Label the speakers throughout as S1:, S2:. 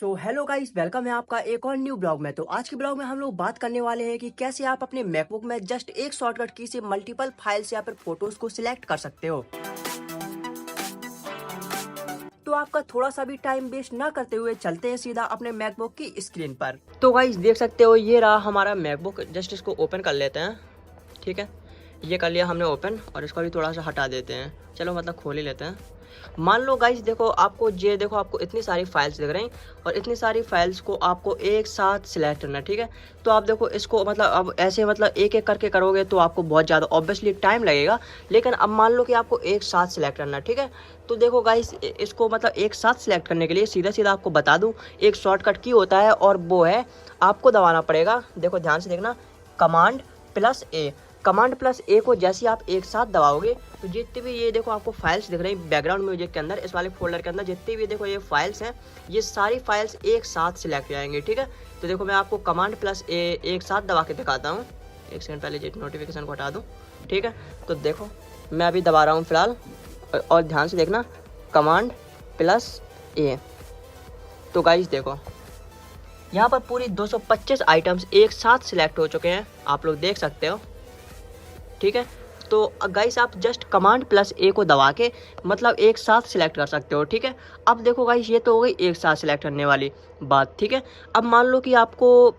S1: So hello guys, welcome है आपका एक और न्यू ब्लॉग में। तो आज के ब्लॉग में हम लोग बात करने वाले हैं कि कैसे आप अपने मैकबुक में जस्ट एक शॉर्टकट की से मल्टीपल फाइल्स या फिर फोटोज को सिलेक्ट कर सकते हो। तो आपका थोड़ा सा भी टाइम वेस्ट ना करते हुए चलते हैं सीधा अपने मैकबुक की स्क्रीन पर। तो गाइस देख सकते हो, ये रहा हमारा मैकबुक। जस्ट इसको ओपन कर लेते हैं। ठीक है, ये कर लिया हमने ओपन, और इसको भी थोड़ा सा हटा देते हैं। चलो मतलब खोल ही लेते हैं। मान लो गाइस, देखो आपको ये देखो आपको इतनी सारी फाइल्स दिख रही, और इतनी सारी फाइल्स को आपको एक साथ सिलेक्ट करना है। ठीक है, तो आप देखो इसको मतलब अब ऐसे मतलब एक एक करके करोगे तो आपको बहुत ज़्यादा ऑब्वियसली टाइम लगेगा। लेकिन अब मान लो कि आपको एक साथ सिलेक्ट करना है। ठीक है, तो देखो गाइस, इसको मतलब एक साथ सिलेक्ट करने के लिए सीधा सीधा आपको बता दूँ, एक शॉर्टकट की होता है, और वो है आपको दबाना पड़ेगा। देखो ध्यान से देखना, कमांड+A। कमांड+A को जैसे आप एक साथ दबाओगे तो जितनी भी ये देखो आपको फाइल्स दिख रही बैकग्राउंड म्यूजिक के अंदर, इस वाले फोल्डर के अंदर जितनी भी देखो ये फाइल्स हैं, ये सारी फाइल्स एक साथ सिलेक्ट हो जाएंगी। ठीक है, तो देखो मैं आपको कमांड+A एक साथ दबा के दिखाता हूँ। एक सेकंड पहले ये नोटिफिकेशन को हटा दूँ। ठीक है, तो देखो मैं अभी दबा रहा हूँ फिलहाल, और ध्यान से देखना, कमांड+A। तो गाइस देखो यहाँ पर पूरी 225 आइटम्स एक साथ सिलेक्ट हो चुके हैं, आप लोग देख सकते हो। ठीक है, तो गाइस आप जस्ट कमांड+A को दबा के मतलब एक साथ सिलेक्ट कर सकते हो। ठीक है, अब देखो गाइस, ये तो हो गई एक साथ सिलेक्ट करने वाली बात। ठीक है, अब मान लो कि आपको,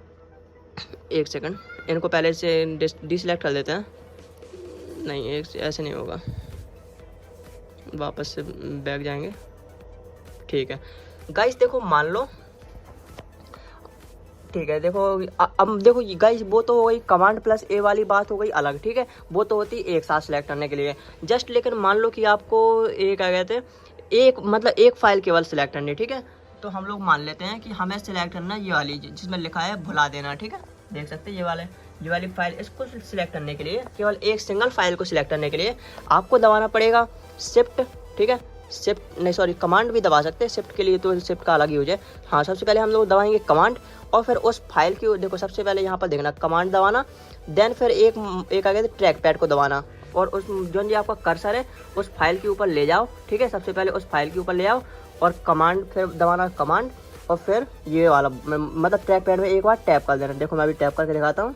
S1: एक सेकंड, इनको पहले से डिसलेक्ट कर देते हैं। नहीं, एक ऐसे नहीं होगा, वापस से बैक जाएंगे। ठीक है गाइस, देखो मान लो, ठीक है देखो, अब देखो गाइस, वो तो हो गई कमांड+A वाली बात हो गई अलग। ठीक है, वो तो होती एक साथ सिलेक्ट करने के लिए जस्ट। लेकिन मान लो कि आपको एक क्या कहते हैं, एक मतलब एक फाइल केवल सिलेक्ट करनी। ठीक है, तो हम लोग मान लेते हैं कि हमें सिलेक्ट करना ये वाली जिसमें लिखा है भुला देना। ठीक है, देख सकते हैं ये वाली फाइल, इसको सिलेक्ट करने के लिए, केवल एक सिंगल फाइल को सिलेक्ट करने के लिए आपको दबाना पड़ेगा शिफ्ट। ठीक है, शिफ्ट नहीं, सॉरी, कमांड भी दबा सकते हैं शिफ्ट के लिए, तो शिफ्ट का अलग यूज है। हाँ, सबसे पहले हम लोग दबाएंगे कमांड, और फिर उस फाइल की देखो सबसे पहले यहाँ पर देखना कमांड दबाना, देन फिर एक आगे ट्रैक पैड को दबाना, और उस जो ये आपका कर्सर है उस फाइल के ऊपर ले जाओ। ठीक है, सबसे पहले उस फाइल के ऊपर ले आओ, और कमांड फिर दबाना कमांड, और फिर ये वाला मतलब ट्रैक पैड में एक बार टैप कर देना। देखो मैं अभी टैप करके दिखाता हूँ।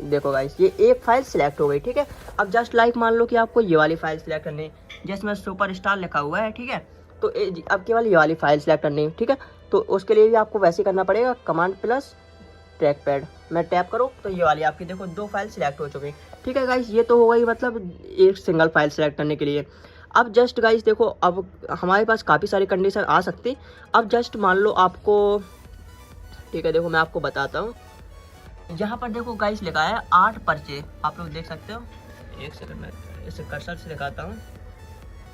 S1: देखो गाइस, ये एक फाइल सिलेक्ट हो गई। ठीक है, अब जस्ट लाइक मान लो कि आपको ये वाली फाइल सिलेक्ट करनी है, जिसमें सुपरस्टार लिखा हुआ है। ठीक है, तो अब केवल ये वाली फाइल सिलेक्ट करनी है। ठीक है, तो उसके लिए भी आपको वैसे करना पड़ेगा, कमांड+ट्रैक पैड मैं टैप करो तो ये वाली आपकी देखो दो फाइल सिलेक्ट हो चुकी। ठीक है गाइस, ये तो हो गई मतलब एक सिंगल फाइल सिलेक्ट करने के लिए। अब जस्ट गाइस देखो, अब हमारे पास काफ़ी सारी कंडीशन आ सकती। अब जस्ट मान लो आपको, ठीक है देखो मैं आपको बताता हूँ। यहाँ पर देखो गाइस लिखा है 8 पर्चे, आप लोग देख सकते हो। एक सेकंड में इसे कर्सर से दिखाता हूँ।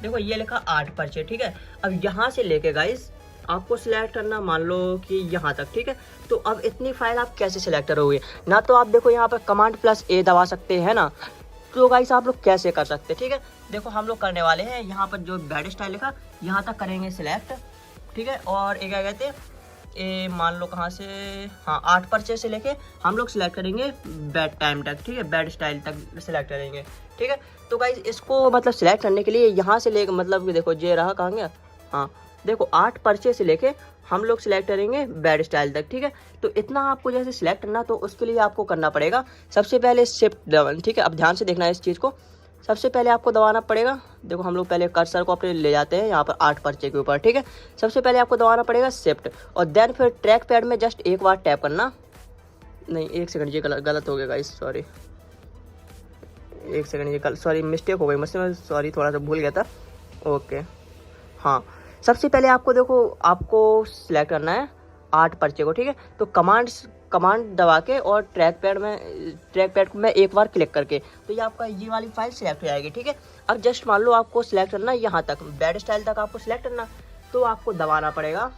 S1: देखो ये लिखा 8 पर्चे। ठीक है, अब यहाँ से लेके गाइस आपको सिलेक्ट करना मान लो कि यहाँ तक। ठीक है, तो अब इतनी फाइल आप कैसे सिलेक्ट करोगे ना, तो आप देखो यहाँ पर कमांड+A दबा सकते हैं ना, तो गाइस आप लोग कैसे कर सकते हैं। ठीक है, देखो हम लोग करने वाले हैं यहाँ पर जो बेड स्टाइल लिखा यहाँ तक करेंगे सिलेक्ट। ठीक है, और एक क्या कहते हैं, ये मान लो कहाँ से, हाँ 8 पर्चे से लेके हम लोग सिलेक्ट करेंगे बेड टाइम तक। ठीक है, बेड स्टाइल तक सिलेक्ट करेंगे। ठीक है, तो गाइज इसको मतलब सिलेक्ट करने के लिए यहाँ से ले मतलब देखो ये रहा कहाँ गया, हाँ देखो 8 पर्चे से लेके हम लोग सिलेक्ट करेंगे बेड स्टाइल तक। ठीक है, तो इतना आपको जैसे सिलेक्ट करना, तो उसके लिए आपको करना पड़ेगा सबसे पहले शिफ्ट दबाना। ठीक है, अब ध्यान से देखना है इस चीज़ को, सबसे पहले आपको दबाना पड़ेगा। देखो हम लोग पहले कर्सर को अपने ले जाते हैं यहाँ पर 8 पर्चे के ऊपर। ठीक है, सबसे पहले आपको दबाना पड़ेगा शिफ्ट, और देन फिर ट्रैक पैड में जस्ट एक बार टैप करना। नहीं एक सेकंड, ये गलत हो गया गाइस, सॉरी, एक सेकंड, ये सॉरी मिस्टेक हो गई मुझसे, मैं सॉरी थोड़ा सा भूल गया था। ओके, हाँ सबसे पहले आपको देखो आपको सिलेक्ट करना है 8 पर्चे को। ठीक है, तो कमांड दबा के और ट्रैक पैड में एक बार क्लिक करके, तो ये आपका ये वाली फाइल सिलेक्ट हो जाएगी। ठीक है, अब जस्ट मान लो आपको सिलेक्ट करना यहाँ तक बेड स्टाइल तक आपको सिलेक्ट करना, तो आपको दबाना पड़ेगा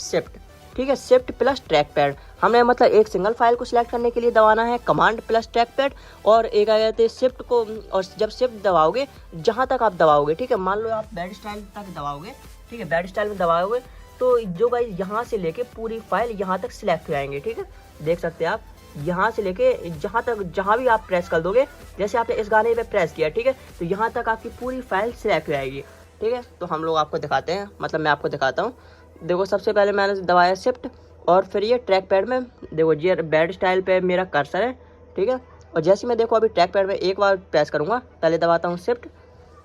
S1: शिफ्ट। ठीक है, शिफ्ट+ट्रैक पैड, हमने मतलब एक सिंगल फाइल को सिलेक्ट करने के लिए दबाना है कमांड+ट्रैक पैड, और एक आ जाते शिफ्ट को, और जब शिफ्ट दबाओगे जहाँ तक आप दबाओगे, ठीक है मान लो आप बेड स्टाइल तक दबाओगे। ठीक है, बेड स्टाइल में दबाओगे तो जो गाइस यहाँ से लेके पूरी फाइल यहाँ तक सिलेक्ट हो जाएंगे। ठीक है, देख सकते हैं आप, यहाँ से लेके जहाँ तक, जहाँ भी आप प्रेस कर दोगे, जैसे आपने इस गाने पे प्रेस किया। ठीक है, तो यहाँ तक आपकी पूरी फाइल सिलेक्ट हो जाएगी। ठीक है, तो हम लोग आपको दिखाते हैं, मतलब मैं आपको दिखाता हूँ। देखो सबसे पहले मैंने दबाया शिफ्ट और फिर ये ट्रैक पैड में देखो ये बेड स्टाइल पे मेरा कर्सर है, ठीक है। और जैसे मैं देखो अभी ट्रैक पैड में एक बार प्रेस करूँगा, पहले दबाता हूँ शिफ्ट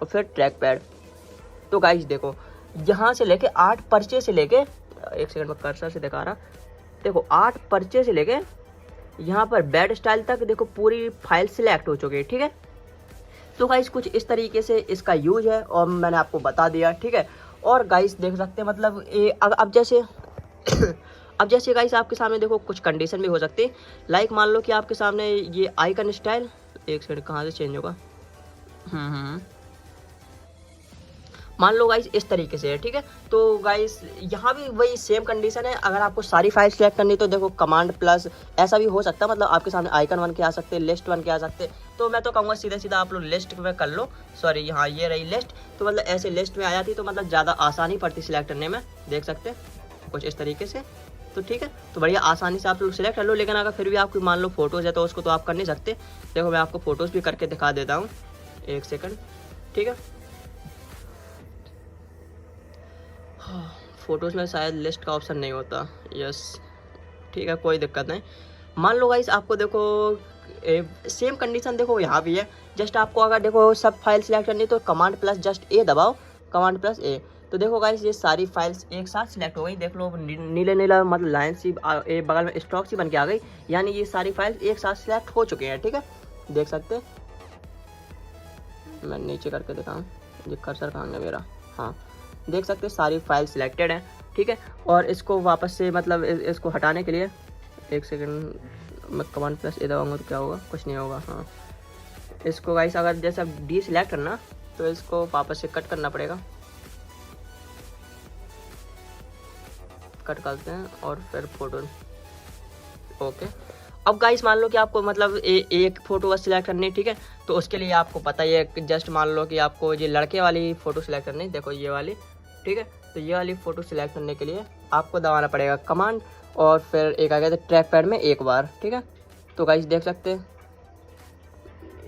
S1: और फिर ट्रैक पैड, तो गाइस देखो यहाँ से लेके 8 पर्चे से लेके, एक सेकंड में कर्सर से दिखा रहा, देखो 8 पर्चे से लेके यहाँ पर बेड स्टाइल तक देखो पूरी फाइल सिलेक्ट हो चुकी है, ठीक है। तो गाइस कुछ इस तरीके से इसका यूज है और मैंने आपको बता दिया, ठीक है। और गाइस देख सकते हैं मतलब अब जैसे अब जैसे गाइस आपके सामने देखो कुछ कंडीशन भी हो सकती है, लाइक मान लो कि आपके सामने ये आइकन स्टाइल, एक सेकंड कहाँ से चेंज होगा, मान लो गाइस इस तरीके से है, ठीक है। तो गाइस यहाँ भी वही सेम कंडीशन है, अगर आपको सारी फाइल सेलेक्ट करनी तो देखो कमांड प्लस ऐसा भी हो सकता है, मतलब आपके सामने आइकन बन के आ सकते हैं, लिस्ट बन के आ सकते हैं। तो मैं तो कहूँगा सीधा सीधा आप लोग लिस्ट में कर लो, सॉरी यहाँ ये रही लिस्ट, तो मतलब ऐसे लिस्ट में आ जाती तो मतलब ज़्यादा आसानी पड़ती सिलेक्ट करने में, देख सकते हैं कुछ इस तरीके से। तो ठीक है, तो बढ़िया आसानी से आप लोग सिलेक्ट कर लो। लेकिन अगर फिर भी आपकी मान लो फोटोज़ है तो उसको तो आप कर नहीं सकते। देखो मैं आपको फ़ोटोज़ भी करके दिखा देता हूँ, एक सेकंड, ठीक है। फ़ोटोज़ में शायद लिस्ट का ऑप्शन नहीं होता, यस ठीक है, कोई दिक्कत नहीं। मान लो गाइस आपको देखो सेम कंडीशन देखो यहाँ भी है, जस्ट आपको अगर देखो सब फाइल सिलेक्ट करनी तो कमांड प्लस जस्ट ए दबाओ, कमांड प्लस ए, तो देखो गाइस ये सारी फाइल्स एक साथ सिलेक्ट हो गई। देख लो नीले नीला मतलब लाइन सी बगल में स्टॉक सी बन के आ गई, यानी ये सारी फाइल्स एक साथ सिलेक्ट हो चुके हैं, ठीक है। देख सकते हैं, मैं नीचे करके दिखाऊँ, ये कर्सर कहाँ है मेरा, हाँ देख सकते हैं सारी फाइल सिलेक्टेड है, ठीक है। और इसको वापस से मतलब इसको हटाने के लिए एक सेकंड मैं कमांड प्लस ए दबाऊंगा तो क्या होगा, कुछ नहीं होगा, हाँ। इसको गाइस अगर जैसा डी सिलेक्ट करना तो इसको वापस से कट करना पड़ेगा, कट करते हैं और फिर फोटो, ओके। अब गाइस मान लो कि आपको मतलब एक फ़ोटो बस सिलेक्ट करनी है, ठीक है। तो उसके लिए आपको पता ही है, जस्ट मान लो कि आपको ये लड़के वाली फ़ोटो सिलेक्ट करनी है, देखो ये वाली, ठीक है। तो ये वाली फ़ोटो सिलेक्ट करने के लिए आपको दबाना पड़ेगा कमांड और फिर एक आ गया था ट्रैक पैड में एक बार, ठीक है। तो गाइस देख सकते हैं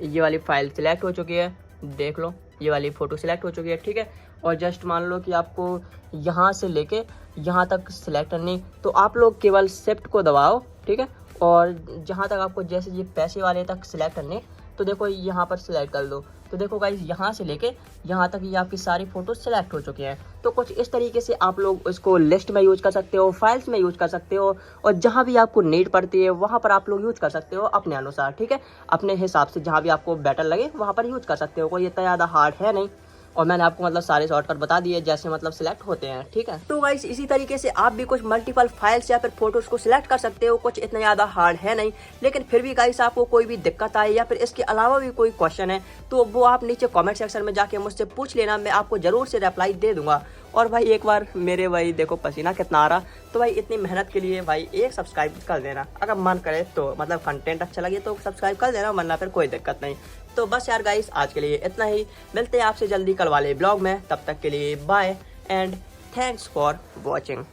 S1: ये वाली फ़ाइल सिलेक्ट हो चुकी है, देख लो ये वाली फ़ोटो सिलेक्ट हो चुकी है, ठीक है। और जस्ट मान लो कि आपको यहाँ से लेके यहाँ तक सिलेक्ट करनी, तो आप लोग केवल शिफ्ट को दबाओ, ठीक है। और जहाँ तक आपको जैसे ये पैसे वाले तक सिलेक्ट करने, तो देखो यहाँ पर सिलेक्ट कर दो, तो देखो गाइस यहाँ से लेके यहाँ तक ये आपकी सारी फ़ोटो सिलेक्ट हो चुकी हैं। तो कुछ इस तरीके से आप लोग इसको लिस्ट में यूज़ कर सकते हो, फाइल्स में यूज़ कर सकते हो, और जहाँ भी आपको नीड पड़ती है वहाँ पर आप लोग यूज़ कर सकते हो अपने अनुसार, ठीक है। अपने हिसाब से जहाँ भी आपको बेटर लगे वहाँ पर यूज़ कर सकते हो, कोई इतना ज़्यादा हार्ड है नहीं। और मैंने आपको मतलब सारे शॉर्टकट बता दिए जैसे मतलब सिलेक्ट होते हैं, ठीक है। तो गाइस इसी तरीके से आप भी कुछ मल्टीपल फाइल्स या फिर फोटोज को सिलेक्ट कर सकते हो, कुछ इतना ज़्यादा हार्ड है नहीं। लेकिन फिर भी गाइस आपको कोई भी दिक्कत आए या फिर इसके अलावा भी कोई क्वेश्चन है तो वो आप नीचे कमेंट सेक्शन में जाके मुझसे पूछ लेना, मैं आपको ज़रूर से रिप्लाई दे दूंगा। और भाई एक बार मेरे भाई देखो पसीना कितना आ रहा, तो भाई इतनी मेहनत के लिए भाई एक सब्सक्राइब कर देना, अगर मन करे तो, मतलब कंटेंट अच्छा लगे तो सब्सक्राइब कर देना, वरना फिर कोई दिक्कत नहीं। तो बस यार गाइस आज के लिए इतना ही, मिलते हैं आपसे जल्दी कल वाले ब्लॉग में, तब तक के लिए bye and thanks for watching.